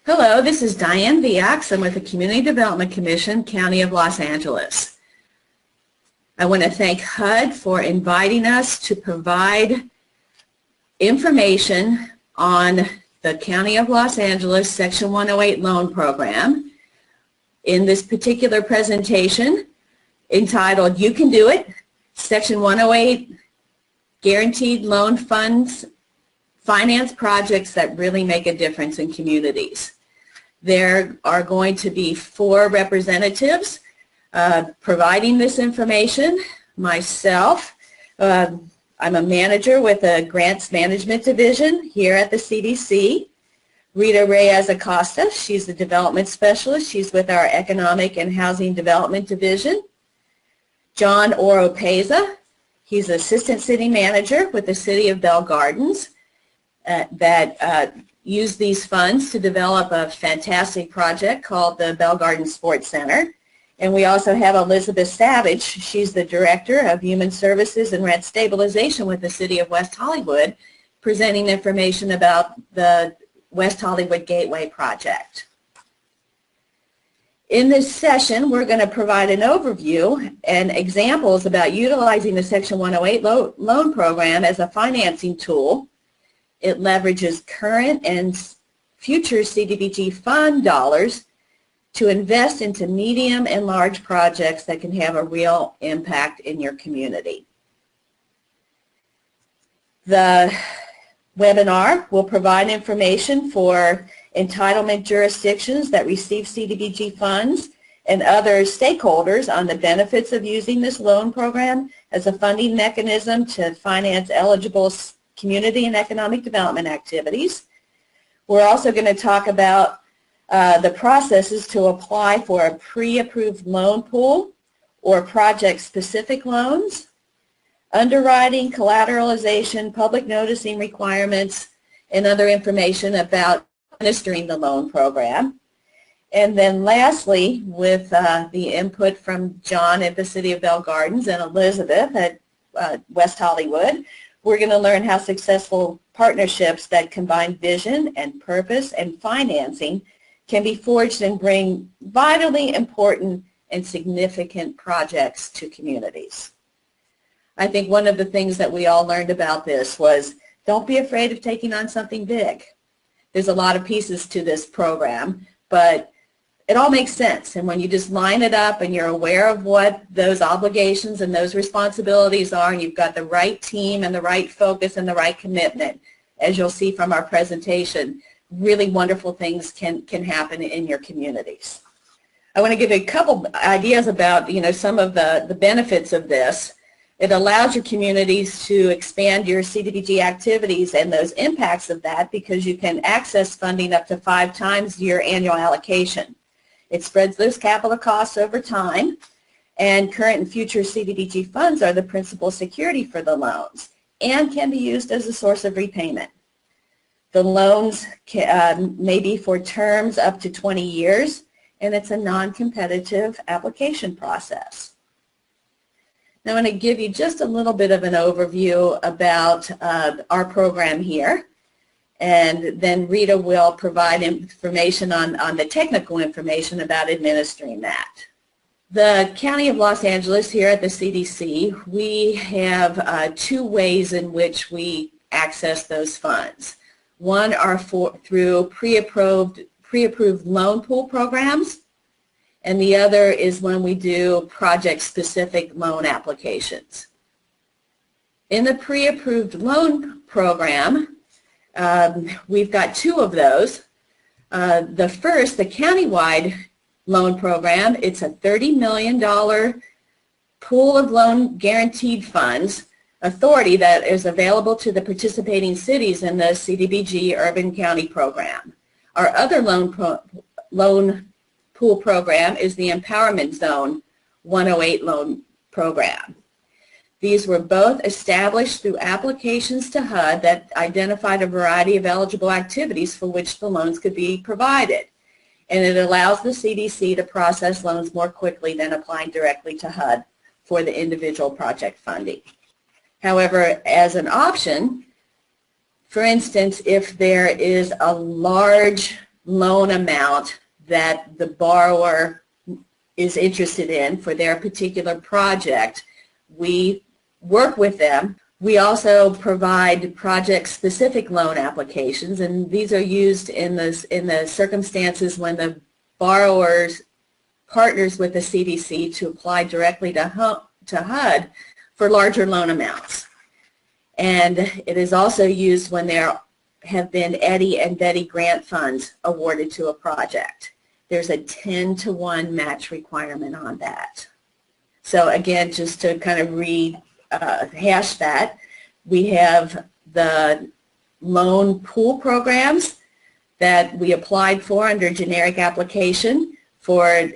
Hello, this is Diane Viax. I'm with the Community Development Commission, County of Los Angeles. I want to thank HUD for inviting us to provide information on the County of Los Angeles Section 108 loan program in this particular presentation entitled You Can Do It, Section 108 Guaranteed Loan Funds Finance Projects that Really Make a Difference in Communities. There are going to be 4 representatives providing this information. Myself, I'm a manager with the Grants Management Division here at the CDC. Rita Reyes-Acosta, she's the Development Specialist. She's with our Economic and Housing Development Division. John Oropeza, he's Assistant City Manager with the City of Bell Gardens that used these funds to develop a fantastic project called the Bell Gardens Sports Center. And we also have Elizabeth Savage. She's the Director of Human Services and Rent Stabilization with the City of West Hollywood, presenting information about the West Hollywood Gateway project. In this session, we're going to provide an overview and examples about utilizing the Section 108 loan program as a financing tool. It leverages current and future CDBG fund dollars to invest into medium and large projects that can have a real impact in your community. The webinar will provide information for entitlement jurisdictions that receive CDBG funds and other stakeholders on the benefits of using this loan program as a funding mechanism to finance eligible community and economic development activities. We're also going to talk about the processes to apply for a pre-approved loan pool or project-specific loans, underwriting, collateralization, public noticing requirements, and other information about administering the loan program. And then lastly, with the input from John at the City of Bell Gardens and Elizabeth at West Hollywood, we're going to learn how successful partnerships that combine vision and purpose and financing can be forged and bring vitally important and significant projects to communities. I think one of the things that we all learned about this was don't be afraid of taking on something big. There's a lot of pieces to this program, but it all makes sense. And when you just line it up and you're aware of what those obligations and those responsibilities are, and you've got the right team and the right focus and the right commitment, as you'll see from our presentation, really wonderful things can happen in your communities. I want to give you a couple ideas about some of the benefits of this. It allows your communities to expand your CDBG activities and those impacts of that because you can access funding up to 5 times your annual allocation. It spreads those capital costs over time, and current and future CDBG funds are the principal security for the loans and can be used as a source of repayment. The loans may be for terms up to 20 years, and it's a non-competitive application process. Now I'm going to give you just a little bit of an overview about our program here, and then Rita will provide information on the technical information about administering that. The County of Los Angeles here at the CDC, we have 2 ways in which we access those funds. One are through pre-approved loan pool programs, and the other is when we do project-specific loan applications. In the pre-approved loan program, we've got 2 of those. The first, the countywide loan program, it's a $30 million pool of loan guaranteed funds authority that is available to the participating cities in the CDBG Urban County program. Our other loan pool program is the Empowerment Zone 108 loan program. These were both established through applications to HUD that identified a variety of eligible activities for which the loans could be provided. And it allows the CDC to process loans more quickly than applying directly to HUD for the individual project funding. However, as an option, for instance, if there is a large loan amount that the borrower is interested in for their particular project, we work with them. We also provide project-specific loan applications, and these are used in the circumstances when the borrower partners with the CDC to apply directly to HUD for larger loan amounts. And it is also used when there have been EDDI and BEDDI grant funds awarded to a project. There's a 10-to-1 match requirement on that. So again, just to kind of rehash that, we have the loan pool programs that we applied for under generic application for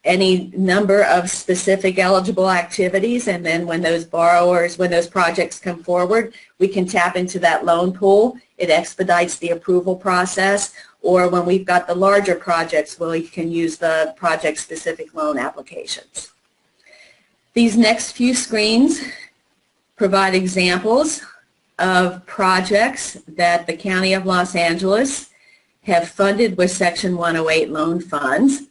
any number of specific eligible activities, and then when those projects come forward, we can tap into that loan pool. It expedites the approval process, or when we've got the larger projects, we can use the project-specific loan applications. These next few screens provide examples of projects that the County of Los Angeles have funded with Section 108 loan funds.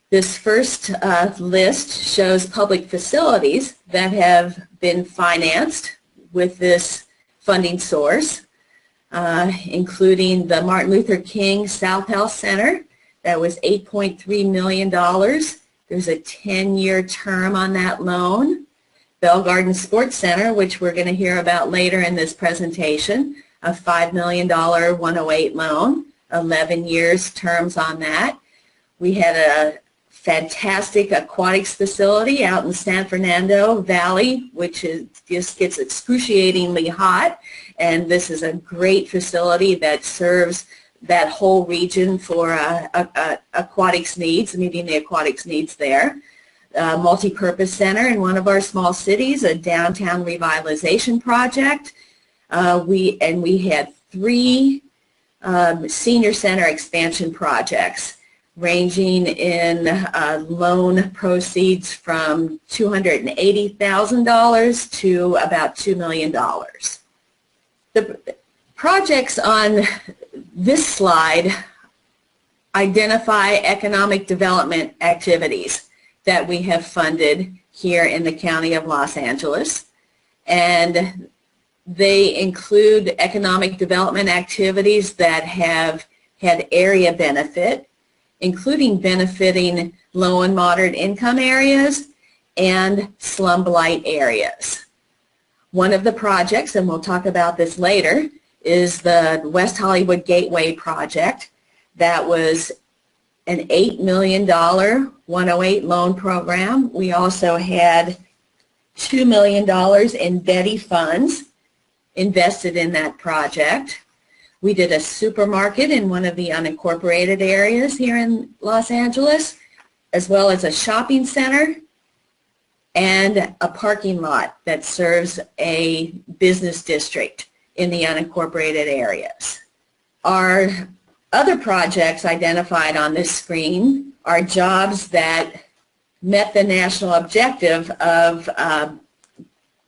This first list shows public facilities that have been financed with this funding source, including the Martin Luther King South Health Center. That was $8.3 million. There's a 10-year term on that loan. Bell Garden Sports Center, which we're going to hear about later in this presentation, a $5 million 108 loan, 11 years terms on that. We had a fantastic aquatics facility out in San Fernando Valley, which just gets excruciatingly hot, and this is a great facility that serves that whole region for aquatics needs, meeting the aquatics needs there. Multi-purpose center in one of our small cities, a downtown revitalization project. We had 3 senior center expansion projects, ranging in loan proceeds from $280,000 to about $2 million. The projects on this slide identify economic development activities that we have funded here in the County of Los Angeles, and they include economic development activities that have had area benefit, including benefiting low and moderate income areas and slum blight areas. One of the projects, and we'll talk about this later, is the West Hollywood Gateway project. That was an $8 million 108 loan program. We also had $2 million in BEDDI funds invested in that project. We did a supermarket in one of the unincorporated areas here in Los Angeles, as well as a shopping center and a parking lot that serves a business district in the unincorporated areas. Our other projects identified on this screen are jobs that met the national objective of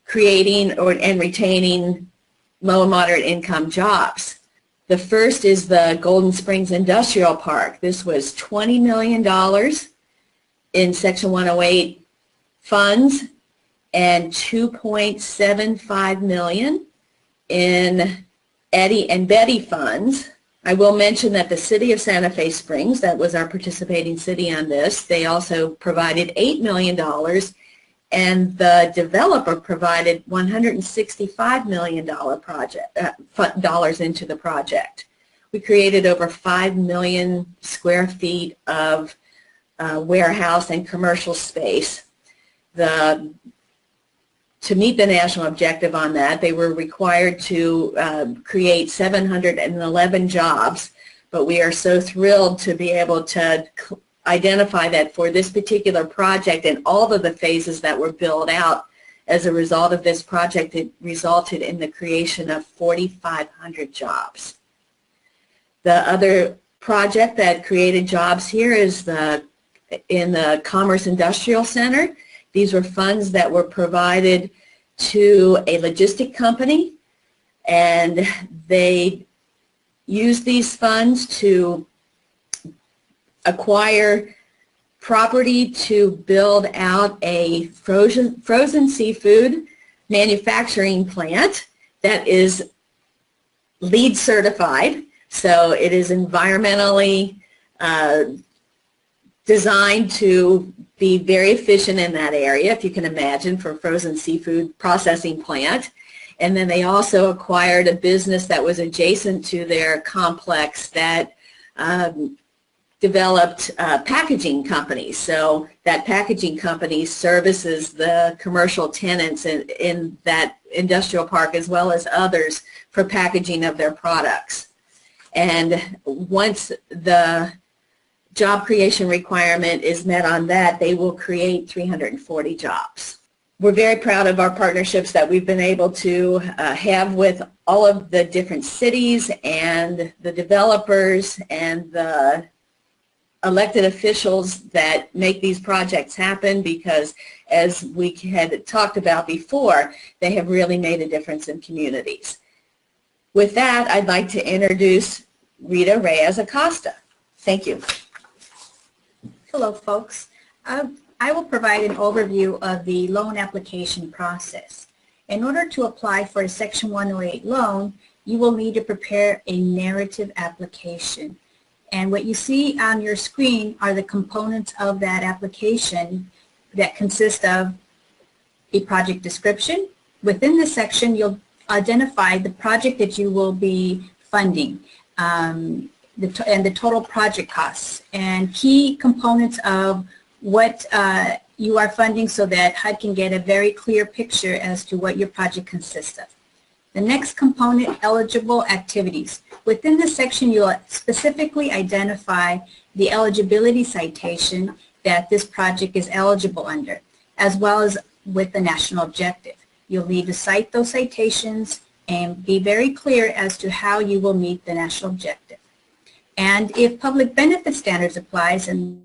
creating and retaining low and moderate income jobs. The first is the Golden Springs Industrial Park. This was $20 million in Section 108 funds and $2.75 million in EDDI and BEDDI funds. I will mention that the City of Santa Fe Springs, that was our participating city on this, they also provided $8 million, and the developer provided $165 million dollars into the project. We created over 5 million square feet of warehouse and commercial space. To meet the national objective on that, they were required to create 711 jobs, but we are so thrilled to be able to identify that for this particular project and all of the phases that were built out as a result of this project, it resulted in the creation of 4,500 jobs. The other project that created jobs here is in the Commerce Industrial Center. These were funds that were provided to a logistic company, and they used these funds to acquire property to build out a frozen seafood manufacturing plant that is LEED certified. So it is environmentally designed to be very efficient in that area, if you can imagine, for a frozen seafood processing plant. And then they also acquired a business that was adjacent to their complex that developed packaging companies. So that packaging company services the commercial tenants in that industrial park as well as others for packaging of their products. And once the job creation requirement is met on that, they will create 340 jobs. We're very proud of our partnerships that we've been able to have with all of the different cities and the developers and the elected officials that make these projects happen, because as we had talked about before, they have really made a difference in communities. With that, I'd like to introduce Rita Reyes Acosta. Thank you. Hello, folks. I will provide an overview of the loan application process. In order to apply for a Section 108 loan, you will need to prepare a narrative application. And what you see on your screen are the components of that application that consist of a project description. Within this section, you'll identify the project that you will be funding, and the total project costs, and key components of what you are funding so that HUD can get a very clear picture as to what your project consists of. The next component, eligible activities. Within this section, you'll specifically identify the eligibility citation that this project is eligible under, as well as with the national objective. You'll need to cite those citations and be very clear as to how you will meet the national objective. And if public benefit standards applies in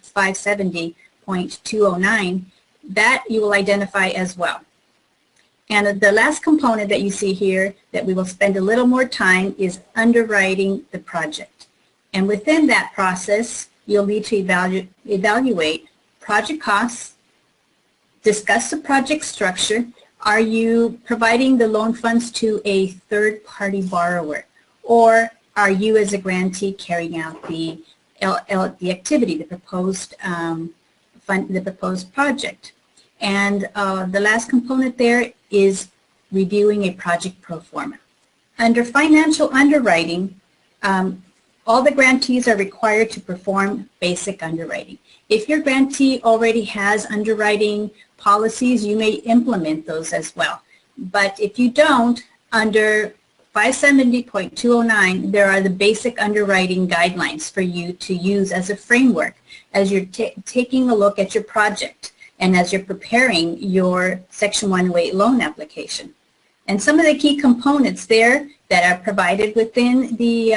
570.209, that you will identify as well. And the last component that you see here that we will spend a little more time is underwriting the project. And within that process, you'll need to evaluate project costs, discuss the project structure. Are you providing the loan funds to a third-party borrower, or are you as a grantee carrying out the activity, the proposed project? And the last component there is reviewing a project pro forma. Under financial underwriting, all the grantees are required to perform basic underwriting. If your grantee already has underwriting policies, you may implement those as well. But if you don't, under 570.209, there are the basic underwriting guidelines for you to use as a framework as you're taking a look at your project and as you're preparing your Section 108 loan application. And some of the key components there that are provided within the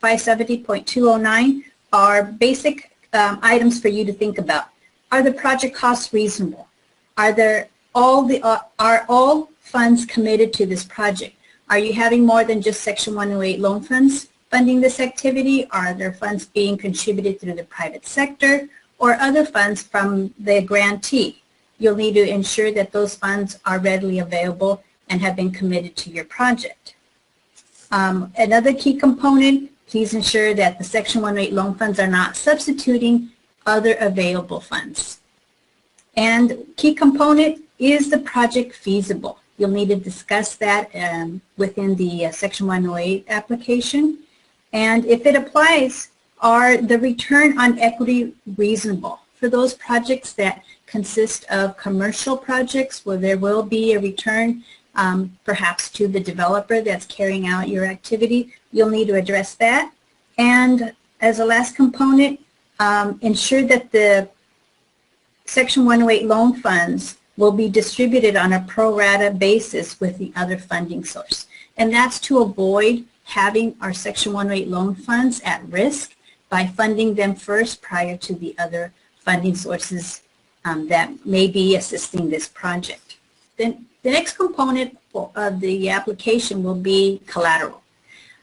570.209 are basic items for you to think about. Are the project costs reasonable? Are all funds committed to this project? Are you having more than just Section 108 loan funds funding this activity? Are there funds being contributed through the private sector or other funds from the grantee? You'll need to ensure that those funds are readily available and have been committed to your project. Another key component, please ensure that the Section 108 loan funds are not substituting other available funds. And key component, is the project feasible? You'll need to discuss that within the Section 108 application. And if it applies, are the return on equity reasonable? For those projects that consist of commercial projects where there will be a return perhaps to the developer that's carrying out your activity, you'll need to address that. And as a last component, ensure that the Section 108 loan funds will be distributed on a pro rata basis with the other funding source. And that's to avoid having our Section 108 loan funds at risk by funding them first prior to the other funding sources that may be assisting this project. Then the next component of the application will be collateral.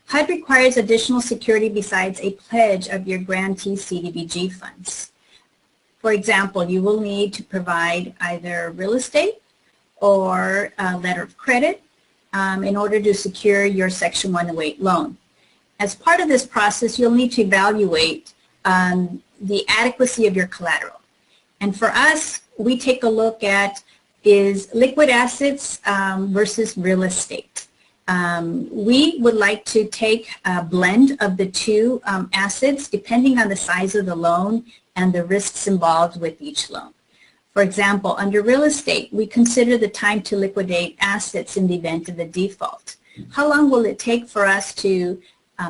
HUD requires additional security besides a pledge of your grantee CDBG funds. For example, you will need to provide either real estate or a letter of credit in order to secure your Section 108 loan. As part of this process, you'll need to evaluate the adequacy of your collateral. And for us, we take a look at is liquid assets versus real estate. We would like to take a blend of the two assets depending on the size of the loan and the risks involved with each loan. For example, under real estate, we consider the time to liquidate assets in the event of a default. How long will it take for us to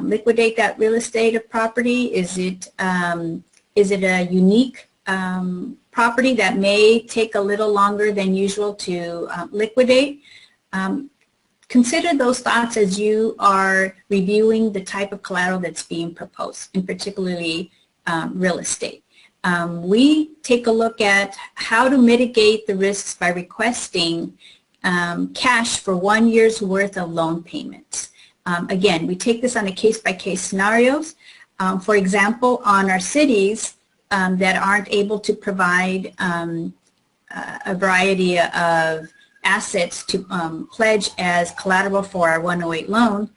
liquidate that real estate property? Is it a unique property that may take a little longer than usual to liquidate? Consider those thoughts as you are reviewing the type of collateral that's being proposed, and particularly real estate. We take a look at how to mitigate the risks by requesting cash for 1 year's worth of loan payments. Again, we take this on a case-by-case scenarios. For example, on our cities that aren't able to provide a variety of assets to pledge as collateral for our 108 loan,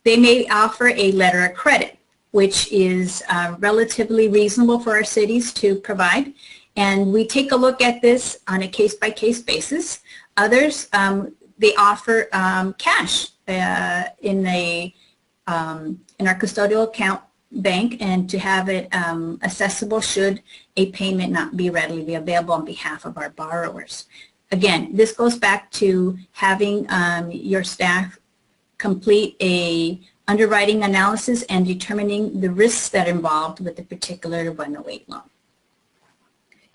they may offer a letter of credit, which is relatively reasonable for our cities to provide. And we take a look at this on a case-by-case basis. Others, they offer cash in our custodial account bank, and to have it accessible should a payment not be readily available on behalf of our borrowers. Again, this goes back to having your staff complete a underwriting analysis and determining the risks that are involved with the particular 108 loan.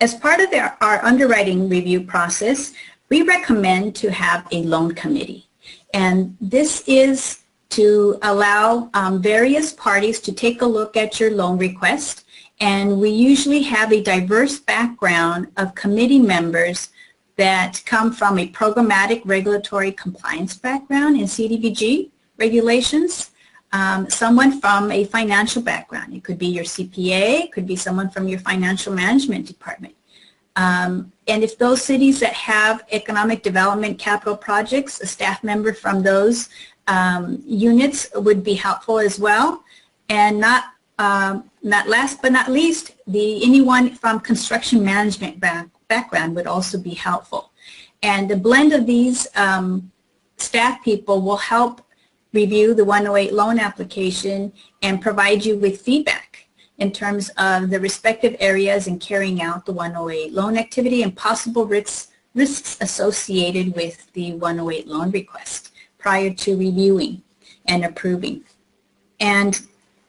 As part of our underwriting review process, we recommend to have a loan committee. And this is to allow various parties to take a look at your loan request. And we usually have a diverse background of committee members that come from a programmatic regulatory compliance background in CDBG regulations, someone from a financial background. It could be your CPA, it could be someone from your financial management department. And if those cities that have economic development capital projects, a staff member from those units would be helpful as well. And not last but not least, anyone from construction management background would also be helpful. And the blend of these staff people will help review the 108 loan application and provide you with feedback in terms of the respective areas in carrying out the 108 loan activity and possible risks associated with the 108 loan request prior to reviewing and approving. And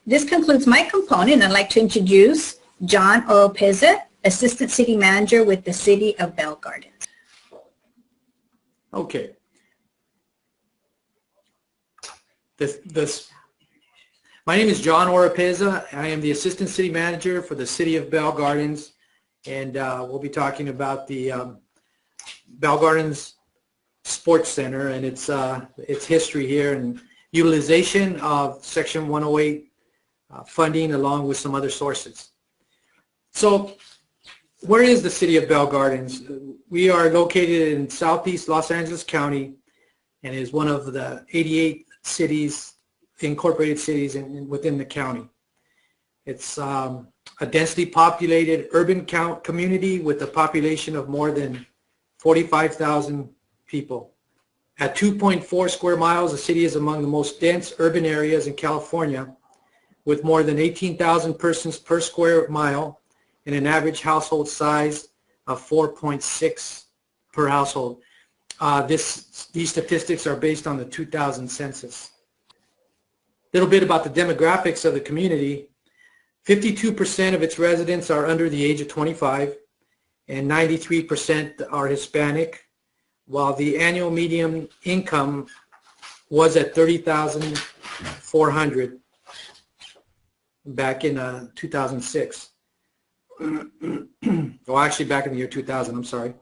this concludes my component. I'd like to introduce John Oropeza, Assistant City Manager with the City of Bell Gardens. Okay. My name is John Oropeza. I am the Assistant City Manager for the City of Bell Gardens, and we'll be talking about the Bell Gardens Sports Center and its history here and utilization of Section 108 funding along with some other sources. So, where is the City of Bell Gardens? We are located in southeast Los Angeles County and is one of the 88 cities, incorporated cities within the county. It's a densely populated urban community with a population of more than 45,000 people. At 2.4 square miles, the city is among the most dense urban areas in California, with more than 18,000 persons per square mile and an average household size of 4.6 per household. These statistics are based on the 2000 census. A little bit about the demographics of the community. 52% of its residents are under the age of 25 and 93% are Hispanic, while the annual median income was at $30,400 back in 2006. Well, actually back in the year 2000, I'm sorry.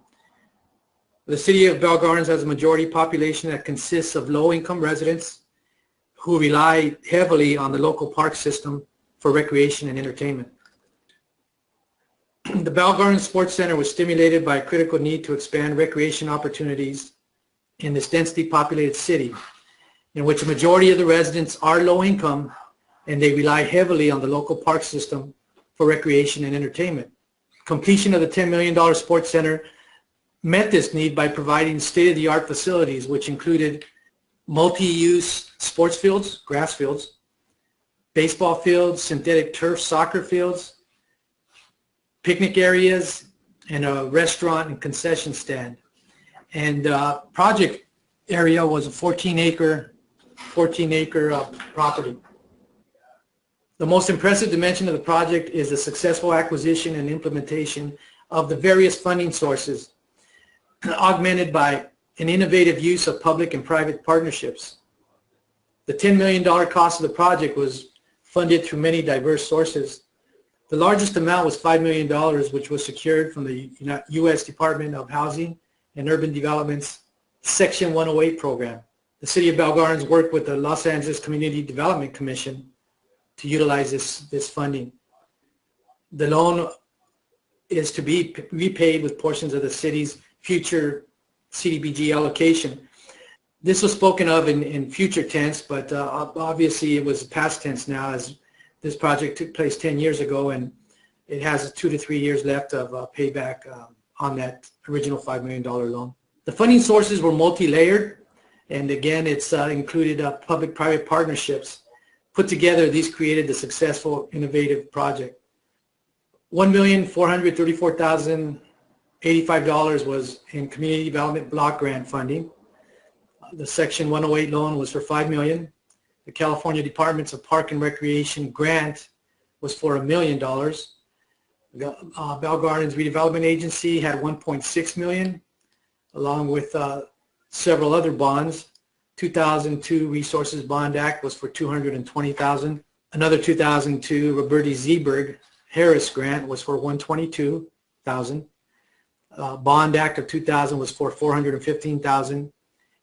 The City of Bell Gardens has a majority population that consists of low-income residents. who rely heavily on the local park system for recreation and entertainment. The Bell Gardens Sports Center was stimulated by a critical need to expand recreation opportunities in this densely populated city, in which a majority of the residents are low income and they rely heavily on the local park system for recreation and entertainment. Completion of the $10 million sports center met this need by providing state-of-the-art facilities, which included multi-use sports fields, grass fields, baseball fields, synthetic turf soccer fields, picnic areas, and a restaurant and concession stand. And project area was a 14-acre property. The most impressive dimension of the project is the successful acquisition and implementation of the various funding sources, augmented by an innovative use of public and private partnerships. The $10 million cost of the project was funded through many diverse sources. The largest amount was $5 million, which was secured from the U.S. Department of Housing and Urban Development's Section 108 program. The City of Bell Gardens worked with the Los Angeles Community Development Commission to utilize this funding. The loan is to be repaid with portions of the city's future CDBG allocation. This was spoken of in future tense, but obviously it was past tense now, as this project took place 10 years ago, and it has 2 to 3 years left of payback on that original $5 million loan. The funding sources were multi-layered, and again, it's included public-private partnerships. Put together, these created the successful, innovative project. $1,434,085 was in community development block grant funding. The Section 108 loan was for $5 million. The California Departments of Park and Recreation grant was for $1 million. Bell Gardens Redevelopment Agency had $1.6 million, along with several other bonds. 2002 Resources Bond Act was for $220,000. Another 2002 Roberti Zeeberg Harris grant was for $122,000. Bond Act of 2000 was for $415,000,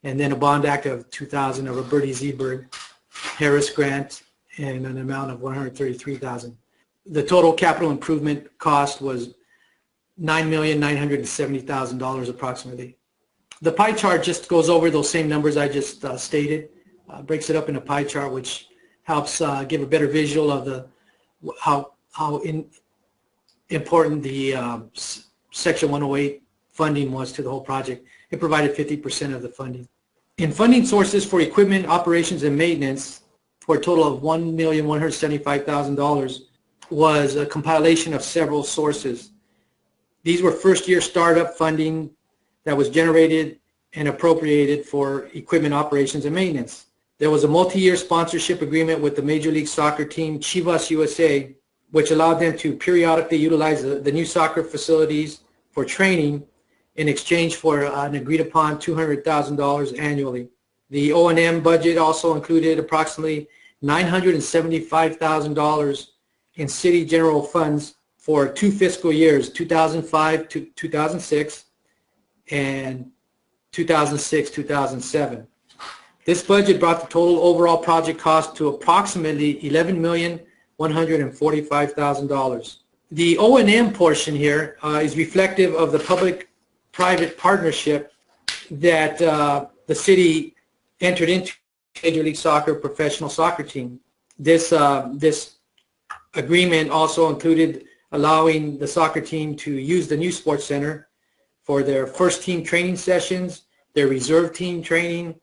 and then a Bond Act of 2000, a Roberti Zeeberg Harris grant, in an amount of $133,000. The total capital improvement cost was $9,970,000 approximately. The pie chart just goes over those same numbers I just stated, breaks it up in a pie chart, which helps give a better visual of how important the Section 108 funding was to the whole project. It provided 50% of the funding. In funding sources for equipment, operations, and maintenance, for a total of $1,175,000, was a compilation of several sources. These were first-year startup funding that was generated and appropriated for equipment operations and maintenance. There was a multi-year sponsorship agreement with the Major League Soccer team Chivas USA, which allowed them to periodically utilize the new soccer facilities for training in exchange for an agreed-upon $200,000 annually. The O&M budget also included approximately $975,000 in city general funds for 2 fiscal years, 2005 to 2006 and 2006-2007. This budget brought the total overall project cost to approximately $11,145,000. The O&M portion here is reflective of the public-private partnership that the city entered into Major League Soccer professional soccer team. This agreement also included allowing the soccer team to use the new sports center for their first team training sessions, their reserve team training,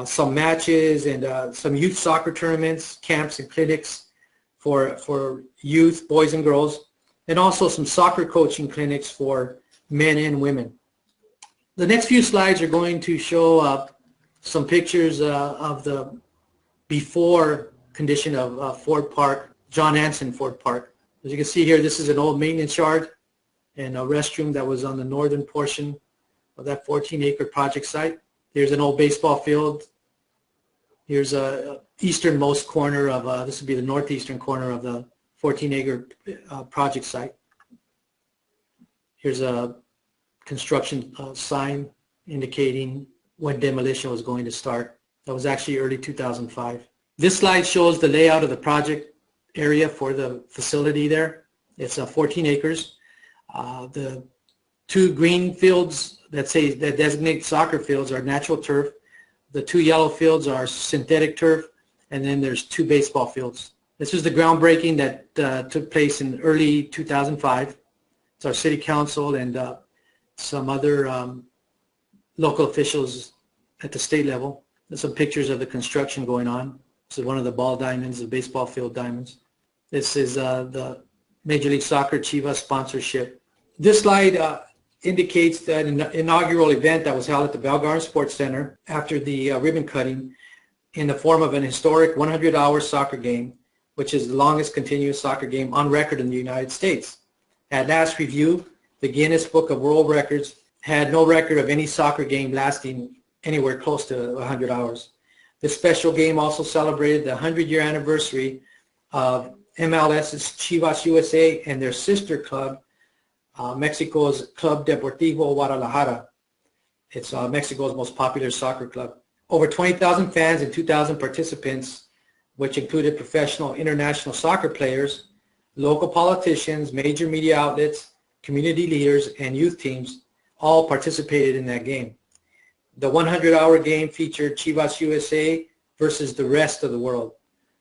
some matches, and some youth soccer tournaments, camps, and clinics for youth, boys and girls, and also some soccer coaching clinics for men and women. The next few slides are going to show some pictures of the before condition of Ford Park, John Hanson Ford Park. As you can see here, this is an old maintenance yard and a restroom that was on the northern portion of that 14-acre project site. Here's an old baseball field. Here's a easternmost corner of, this would be the northeastern corner of the 14-acre project site. Here's a construction sign indicating when demolition was going to start. That was actually early 2005. This slide shows the layout of the project area for the facility there. It's 14 acres. The 2 green fields that designate soccer fields are natural turf. The 2 yellow fields are synthetic turf, and then there's 2 baseball fields. This is the groundbreaking that took place in early 2005. It's our city council and some other local officials at the state level. There's some pictures of the construction going on. This is one of the ball diamonds, the baseball field diamonds. This is the Major League Soccer Chivas sponsorship. This slide indicates that an inaugural event that was held at the Bell Gardens Sports Center after the ribbon cutting in the form of an historic 100-hour soccer game, which is the longest continuous soccer game on record in the United States. At last review, the Guinness Book of World Records had no record of any soccer game lasting anywhere close to 100 hours. This special game also celebrated the 100-year anniversary of MLS's Chivas USA and their sister club, Mexico's Club Deportivo Guadalajara. It's Mexico's most popular soccer club. Over 20,000 fans and 2,000 participants, which included professional international soccer players, local politicians, major media outlets, community leaders, and youth teams, all participated in that game. The 100-hour game featured Chivas USA versus the rest of the world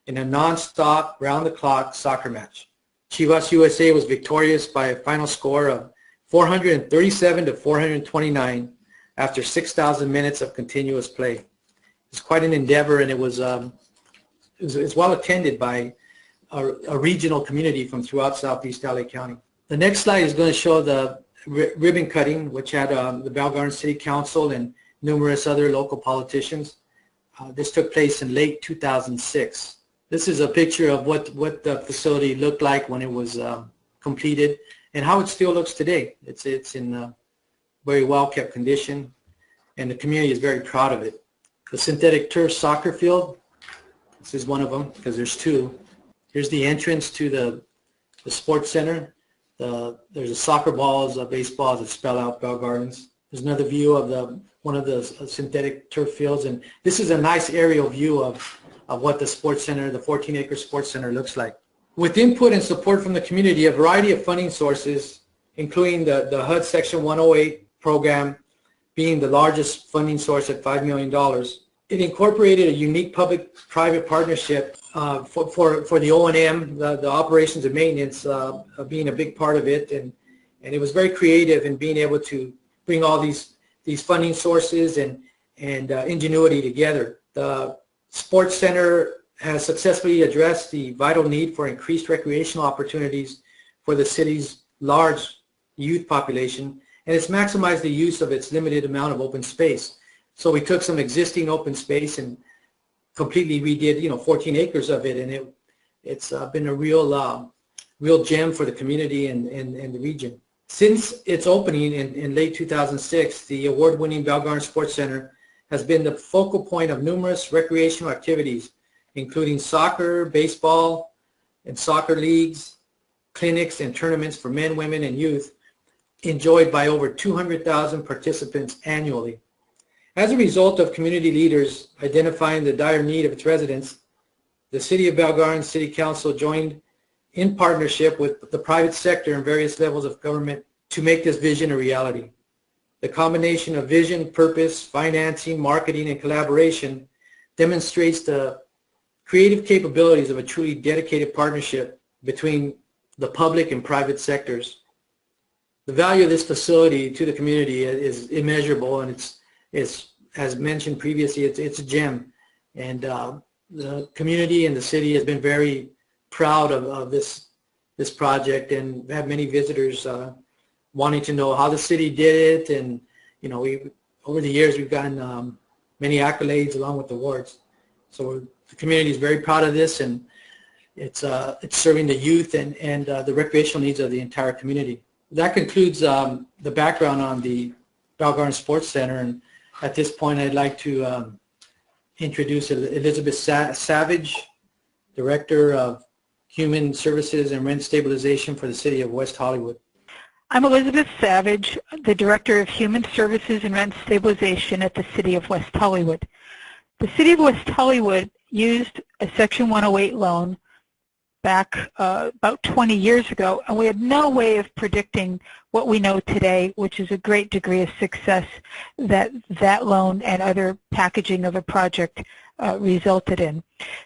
in a non-stop, round-the-clock soccer match. Chivas USA was victorious by a final score of 437-429 after 6,000 minutes of continuous play. It's quite an endeavor, and it's well attended by a regional community from throughout Southeast LA County. The next slide is going to show the ribbon cutting, which had the Bell Gardens City Council and numerous other local politicians. This took place in late 2006. This is a picture of what the facility looked like when it was completed and how it still looks today. It's in very well-kept condition, and the community is very proud of it. The synthetic turf soccer field, this is one of them because there's 2. Here's the entrance to the sports center. There's a soccer balls, baseballs that spell out Bell Gardens. There's another view of one of the synthetic turf fields, and this is a nice aerial view of what the sports center, the 14-acre sports center, looks like. With input and support from the community, a variety of funding sources, including the HUD Section 108 program being the largest funding source at $5 million, it incorporated a unique public-private partnership for the O&M, the operations and maintenance, being a big part of it, and it was very creative in being able to bring all these funding sources and ingenuity together. The Sports Center has successfully addressed the vital need for increased recreational opportunities for the city's large youth population, and it's maximized the use of its limited amount of open space. So we took some existing open space and completely redid, 14 acres of it, and it's been a real gem for the community and the region. Since its opening in late 2006, the award-winning Bell Gardens Sports Center has been the focal point of numerous recreational activities, including soccer, baseball, and soccer leagues, clinics, and tournaments for men, women, and youth, enjoyed by over 200,000 participants annually. As a result of community leaders identifying the dire need of its residents, the City of Bell Gardens City Council joined in partnership with the private sector and various levels of government to make this vision a reality. The combination of vision, purpose, financing, marketing, and collaboration demonstrates the creative capabilities of a truly dedicated partnership between the public and private sectors. The value of this facility to the community is immeasurable, and it's as mentioned previously, it's a gem. And the community and the city has been very proud of this project, and have many visitors wanting to know how the city did it. And over the years we've gotten many accolades along with awards. So the community is very proud of this, and it's serving the youth and the recreational needs of the entire community. That concludes the background on the Bell Gardens Sports Center, and at this point I'd like to introduce Elizabeth Savage, Director of Human Services and Rent Stabilization for the City of West Hollywood. I'm Elizabeth Savage, the Director of Human Services and Rent Stabilization at the City of West Hollywood. The City of West Hollywood used a Section 108 loan back about 20 years ago, and we had no way of predicting what we know today, which is a great degree of success that that loan and other packaging of a project resulted in.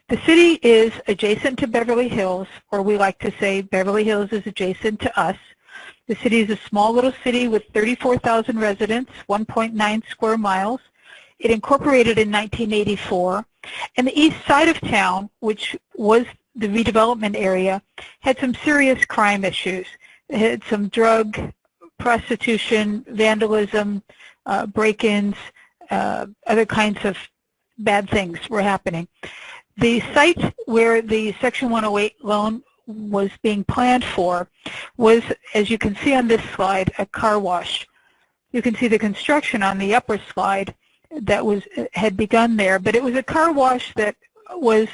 The city is adjacent to Beverly Hills, or we like to say Beverly Hills is adjacent to us. The city is a small little city with 34,000 residents, 1.9 square miles. It incorporated in 1984, and the east side of town, which was the redevelopment area, had some serious crime issues. It had some drug, prostitution, vandalism, break-ins, other kinds of bad things were happening. The site where the Section 108 loan was being planned for was, as you can see on this slide, a car wash. You can see the construction on the upper slide that had begun there, but it was a car wash that was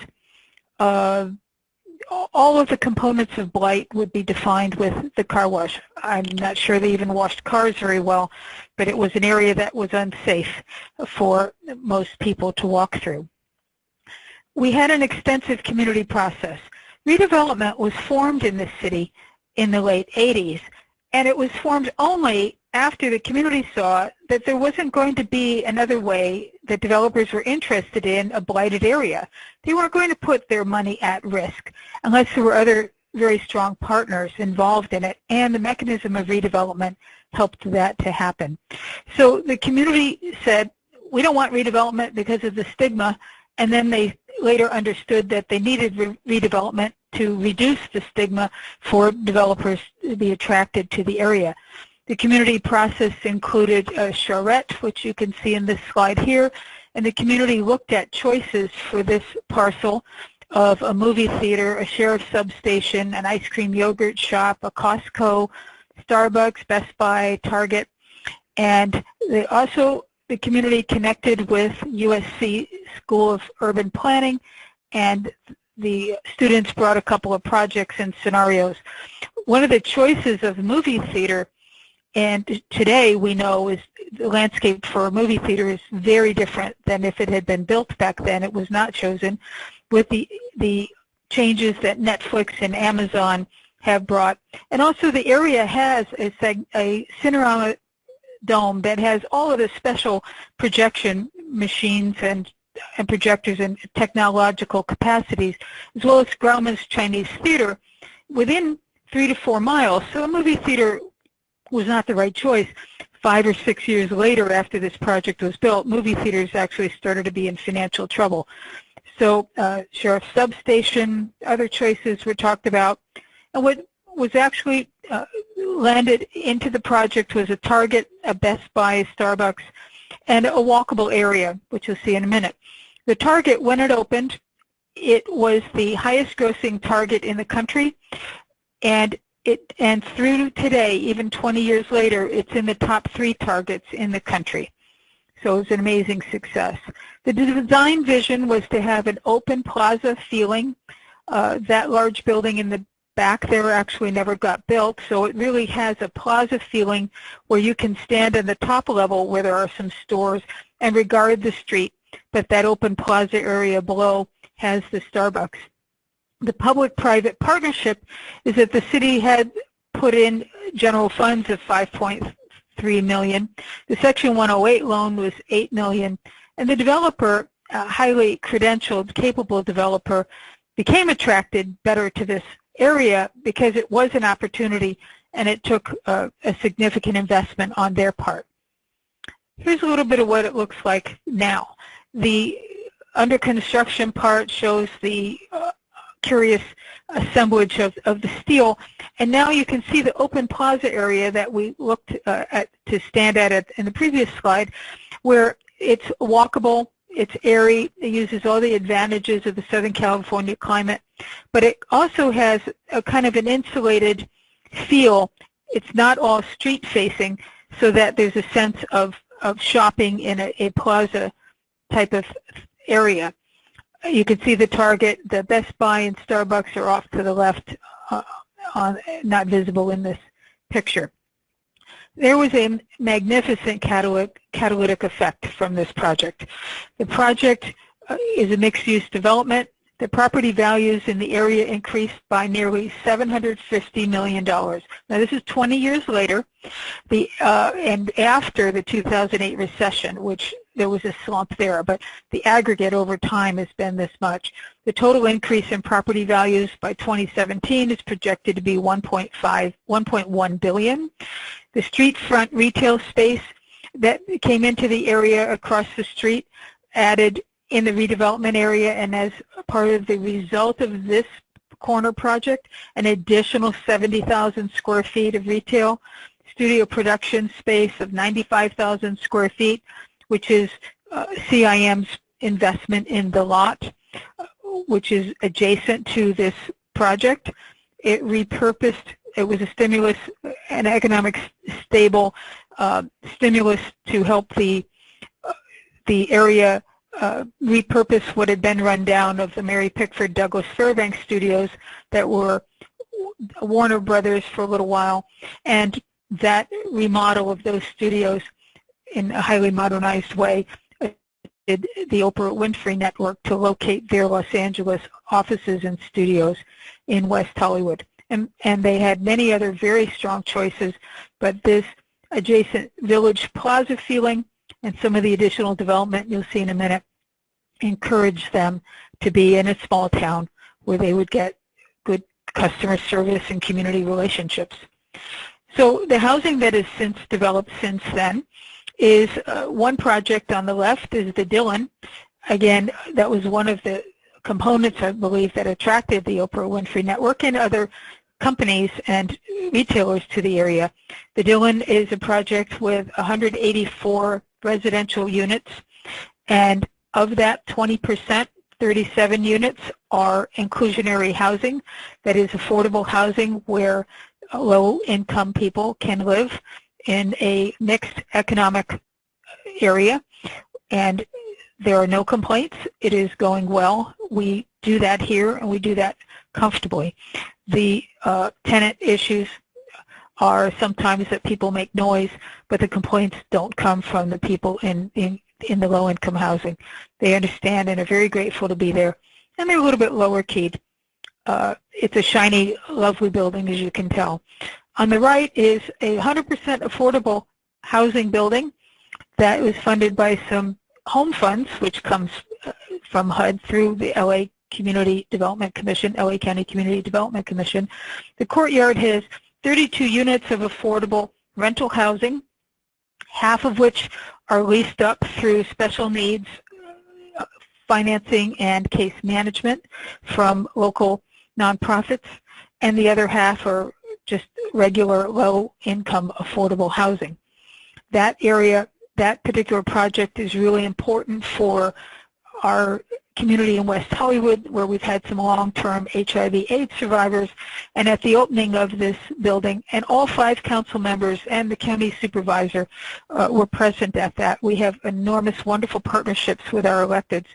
all of the components of blight would be defined with the car wash. I'm not sure they even washed cars very well, but it was an area that was unsafe for most people to walk through. We had an extensive community process. Redevelopment was formed in this city in the late 80s, and it was formed only after the community saw that there wasn't going to be another way that developers were interested in a blighted area. They weren't going to put their money at risk unless there were other very strong partners involved in it, and the mechanism of redevelopment helped that to happen. So the community said, we don't want redevelopment because of the stigma, and then they later understood that they needed redevelopment to reduce the stigma for developers to be attracted to the area. The community process included a charrette, which you can see in this slide here, and the community looked at choices for this parcel of a movie theater, a sheriff's substation, an ice cream yogurt shop, a Costco, Starbucks, Best Buy, Target, and the community connected with USC School of Urban Planning, and the students brought a couple of projects and scenarios. One of the choices of the movie theater, and today we know is the landscape for a movie theater is very different than if it had been built back then. It was not chosen with the changes that Netflix and Amazon have brought. And also the area has a Cinerama dome that has all of the special projection machines and projectors and technological capacities, as well as Grauman's Chinese Theater within 3 to 4 miles. So a movie theater was not the right choice. 5 or 6 years later, after this project was built, movie theaters actually started to be in financial trouble. So Sheriff's Substation, other choices were talked about. And what was actually landed into the project was a Target, a Best Buy, a Starbucks, and a walkable area, which you'll see in a minute. The Target, when it opened, it was the highest grossing Target in the country, and through today, even 20 years later, it's in the top 3 Targets in the country. So it was an amazing success. The design vision was to have an open plaza feeling. That large building in the back there actually never got built, so it really has a plaza feeling where you can stand on the top level where there are some stores and regard the street, but that open plaza area below has the Starbucks. The public-private partnership is that the city had put in general funds of $5.3 million. The Section 108 loan was $8 million, and the developer, a highly credentialed, capable developer, became attracted better to this area because it was an opportunity and it took a significant investment on their part. Here's a little bit of what it looks like now. The under construction part shows the curious assemblage of the steel, and now you can see the open plaza area that we looked at to stand at in the previous slide, where it's walkable, it's airy, it uses all the advantages of the Southern California climate, but it also has a kind of an insulated feel. It's not all street facing, so that there's a sense of shopping in a plaza type of area. You can see the Target, the Best Buy and Starbucks are off to the left, not visible in this picture. There was a magnificent catalytic effect from this project. The project is a mixed-use development. The property values in the area increased by nearly $750 million. Now, this is 20 years later, and after the 2008 recession, which there was a slump there, but the aggregate over time has been this much. The total increase in property values by 2017 is projected to be $1.1 billion. The street front retail space that came into the area across the street added in the redevelopment area, and as part of the result of this corner project, an additional 70,000 square feet of retail, studio production space of 95,000 square feet, which is CIM's investment in the lot, which is adjacent to this project. It repurposed, it was a stimulus, an economic stable stimulus to help the area repurpose what had been run down of the Mary Pickford Douglas Fairbanks studios that were Warner Brothers for a little while, and that remodel of those studios in a highly modernized way did the Oprah Winfrey Network to locate their Los Angeles offices and studios in West Hollywood. And they had many other very strong choices, but this adjacent Village Plaza feeling and some of the additional development you'll see in a minute encouraged them to be in a small town where they would get good customer service and community relationships. So the housing that has since developed since then is one project on the left is the Dillon. Again, that was one of the components, I believe, that attracted the Oprah Winfrey Network and other companies and retailers to the area. The Dillon is a project with 184 residential units, and of that 20%, 37 units are inclusionary housing, that is affordable housing where low-income people can live in a mixed economic area, and there are no complaints. It is going well. We do that here, and we do that comfortably. The tenant issues are sometimes that people make noise, but the complaints don't come from the people in the low-income housing. They understand and are very grateful to be there, and they're a little bit lower-keyed. It's a shiny, lovely building, as you can tell. On the right is a 100% affordable housing building that was funded by some home funds, which comes from HUD through the LA Community Development Commission, LA County Community Development Commission. The courtyard has 32 units of affordable rental housing, half of which are leased up through special needs financing and case management from local nonprofits, and the other half are just regular low-income affordable housing. That area, that particular project is really important for our community in West Hollywood, where we've had some long-term HIV/AIDS survivors, and at the opening of this building, and all 5 council members and the county supervisor were present at that. We have enormous, wonderful partnerships with our electeds.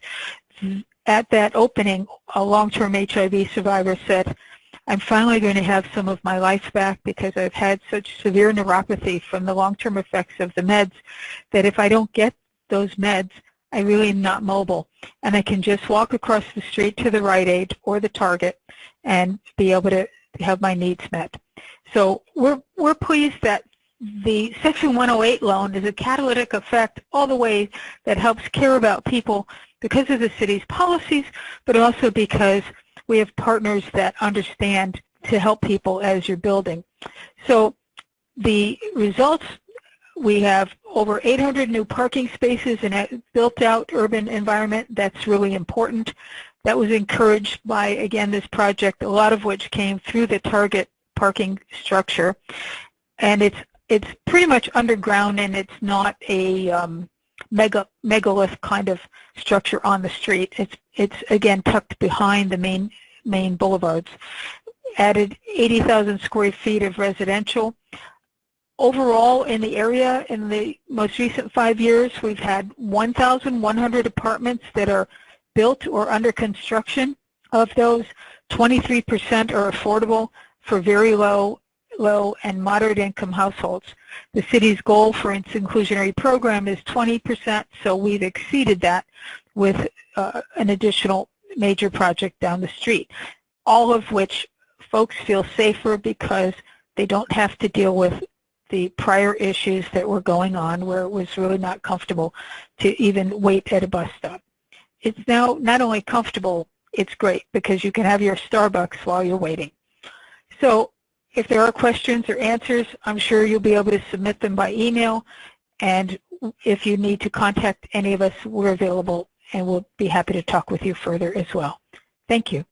At that opening, a long-term HIV survivor said, "I'm finally going to have some of my life back because I've had such severe neuropathy from the long-term effects of the meds that if I don't get those meds, I really am not mobile, and I can just walk across the street to the Rite Aid or the Target and be able to have my needs met." So we're pleased that the Section 108 loan is a catalytic effect all the way that helps care about people because of the city's policies, but also because we have partners that understand to help people as you're building. So the results, we have over 800 new parking spaces in a built-out urban environment. That's really important. That was encouraged by, again, this project, a lot of which came through the Target parking structure. And it's pretty much underground, and it's not a megalith kind of structure on the street. It's again tucked behind the main boulevards. Added 80,000 square feet of residential. Overall in the area, in the most recent 5 years, we've had 1,100 apartments that are built or under construction. Of those, 23% are affordable for very low low, and moderate income households. The city's goal for its inclusionary program is 20%, so we've exceeded that with an additional major project down the street, all of which folks feel safer because they don't have to deal with the prior issues that were going on where it was really not comfortable to even wait at a bus stop. It's now not only comfortable, it's great because you can have your Starbucks while you're waiting. So if there are questions or answers, I'm sure you'll be able to submit them by email, and if you need to contact any of us, we're available and we'll be happy to talk with you further as well. Thank you.